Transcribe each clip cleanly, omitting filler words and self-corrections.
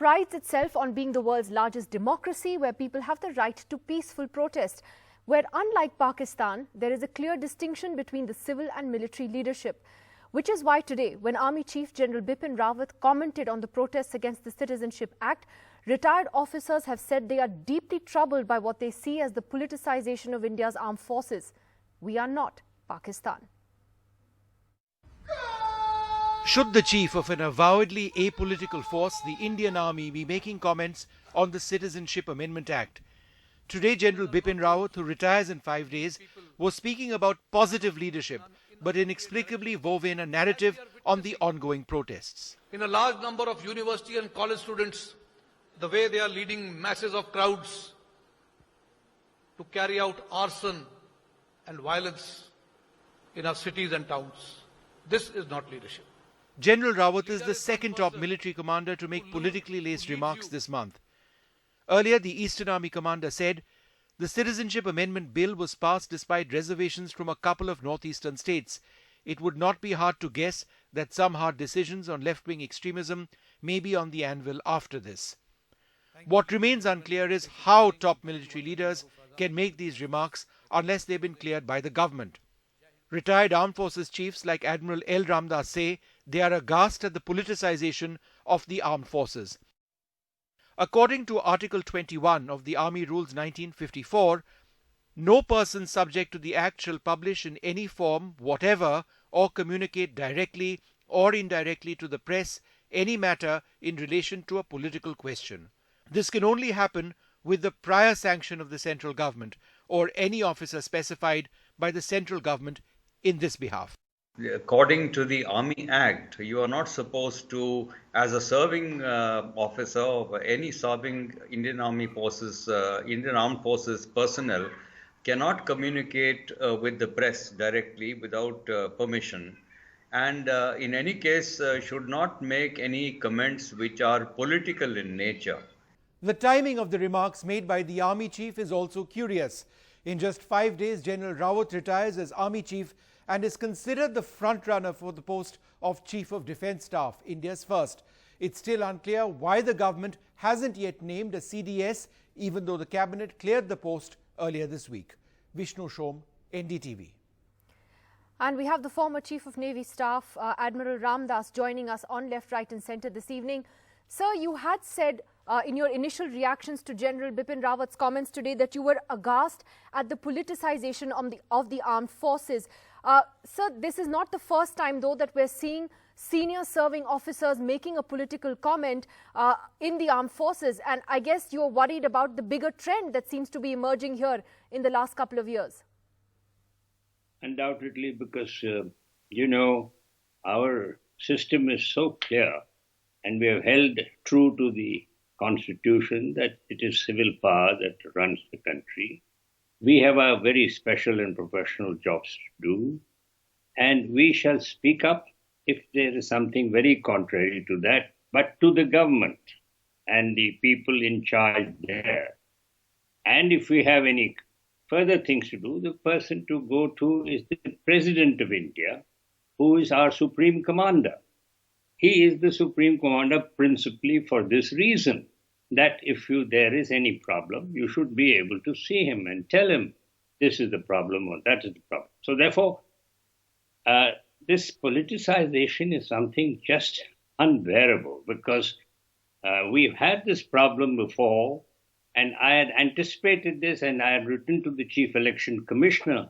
prides itself on being the world's largest democracy where people have the right to peaceful protest, where unlike Pakistan, there is a clear distinction between the civil and military leadership. Which is why today, when Army Chief General Bipin Rawat commented on the protests against the Citizenship Act, retired officers have said they are deeply troubled by what they see as the politicization of India's armed forces. We are not Pakistan. Should the chief of an avowedly apolitical force, the Indian Army, be making comments on the Citizenship Amendment Act? Today, General Bipin Rawat, who retires in 5 days, was speaking about positive leadership, but inexplicably wove in a narrative on the ongoing protests. In a large number of university and college students, the way they are leading masses of crowds to carry out arson and violence in our cities and towns. This is not leadership. General Rawat is the second top military commander to make politically laced remarks this month. Earlier, the Eastern Army commander said the Citizenship Amendment Bill was passed despite reservations from a couple of northeastern states. It would not be hard to guess that some hard decisions on left-wing extremism may be on the anvil after this. What remains unclear is how top military leaders can make these remarks unless they've been cleared by the government. Retired armed forces chiefs like Admiral L. Ramdas say they are aghast at the politicization of the armed forces. According to Article 21 of the Army Rules 1954, no person subject to the Act shall publish in any form, whatever, or communicate directly or indirectly to the press any matter in relation to a political question. This can only happen with the prior sanction of the central government or any officer specified by the central government in this behalf. According to the Army Act, you are not supposed to, as a serving officer of any serving Indian Army Forces, Indian Armed Forces personnel, cannot communicate with the press directly without permission, and in any case should not make any comments which are political in nature. The timing of the remarks made by the Army Chief is also curious. In just 5 days, General Rawat retires as Army Chief and is considered the front-runner for the post of Chief of Defence Staff, India's first. It's still unclear why the government hasn't yet named a CDS, even though the cabinet cleared the post earlier this week. Vishnu Shom, NDTV. And we have the former Chief of Navy Staff, Admiral Ramdas, joining us on Left, Right and Centre this evening. Sir, you had said in your initial reactions to General Bipin Rawat's comments today that you were aghast at the politicization of the armed forces. Sir, this is not the first time, though, that we're seeing senior serving officers making a political comment in the armed forces. And I guess you're worried about the bigger trend that seems to be emerging here in the last couple of years. Undoubtedly, because, our system is so clear and we have held true to the Constitution that it is civil power that runs the country. We have our very special and professional jobs to do, and we shall speak up if there is something very contrary to that, but to the government and the people in charge there. And if we have any further things to do, the person to go to is the President of India, who is our Supreme Commander. He is the Supreme Commander principally for this reason, that if there is any problem, you should be able to see him and tell him this is the problem or that is the problem. So therefore, this politicization is something just unbearable, because we've had this problem before, and I had anticipated this, and I had written to the Chief Election Commissioner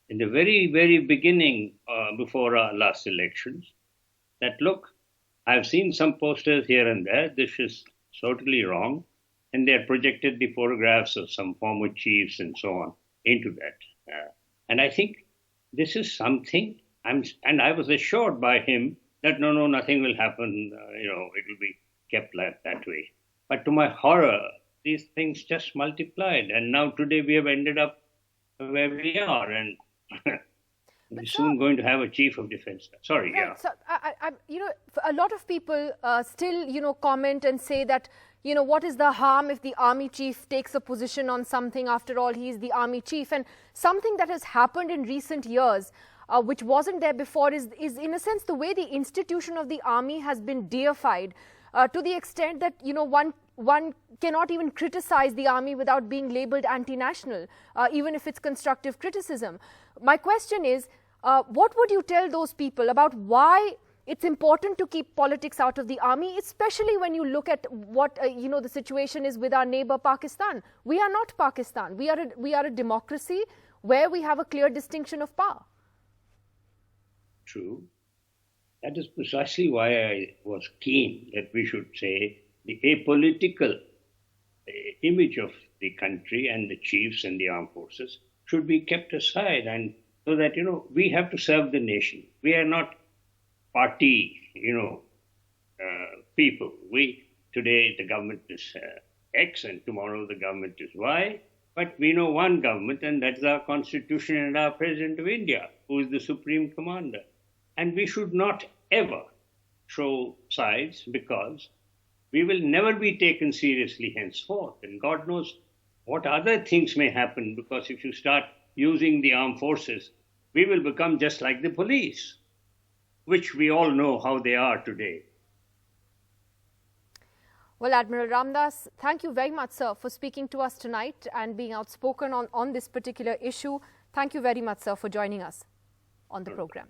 in the very, very beginning before our last elections that, look, I've seen some posters here and there. This is totally wrong. And they had projected the photographs of some former chiefs and so on into that. And I think this is something, and I was assured by him that no, nothing will happen. It will be kept like that way. But to my horror, these things just multiplied. And now today we have ended up where we are. And we're soon going to have a chief of defense. Sorry, right, yeah. So, a lot of people still, comment and say that, what is the harm if the army chief takes a position on something? After all, he is the army chief. And something that has happened in recent years, which wasn't there before, is in a sense the way the institution of the army has been deified. to the extent that, you know, one cannot even criticize the army without being labelled anti-national, even if it's constructive criticism. My question is, what would you tell those people about why it's important to keep politics out of the army, especially when you look at what you know, the situation is with our neighbour Pakistan? We are not Pakistan. We are a democracy where we have a clear distinction of power. True. That is precisely why I was keen that we should say the apolitical image of the country and the chiefs and the armed forces should be kept aside, and so that, you know, we have to serve the nation. We are not party, people. Today the government is X and tomorrow the government is Y, but we know one government, and that's our constitution and our President of India, who is the supreme commander. And we should not ever show sides, because we will never be taken seriously henceforth. And God knows what other things may happen, because if you start using the armed forces, we will become just like the police, which we all know how they are today. Well, Admiral Ramdas, thank you very much, sir, for speaking to us tonight and being outspoken on this particular issue. Thank you very much, sir, for joining us on the program.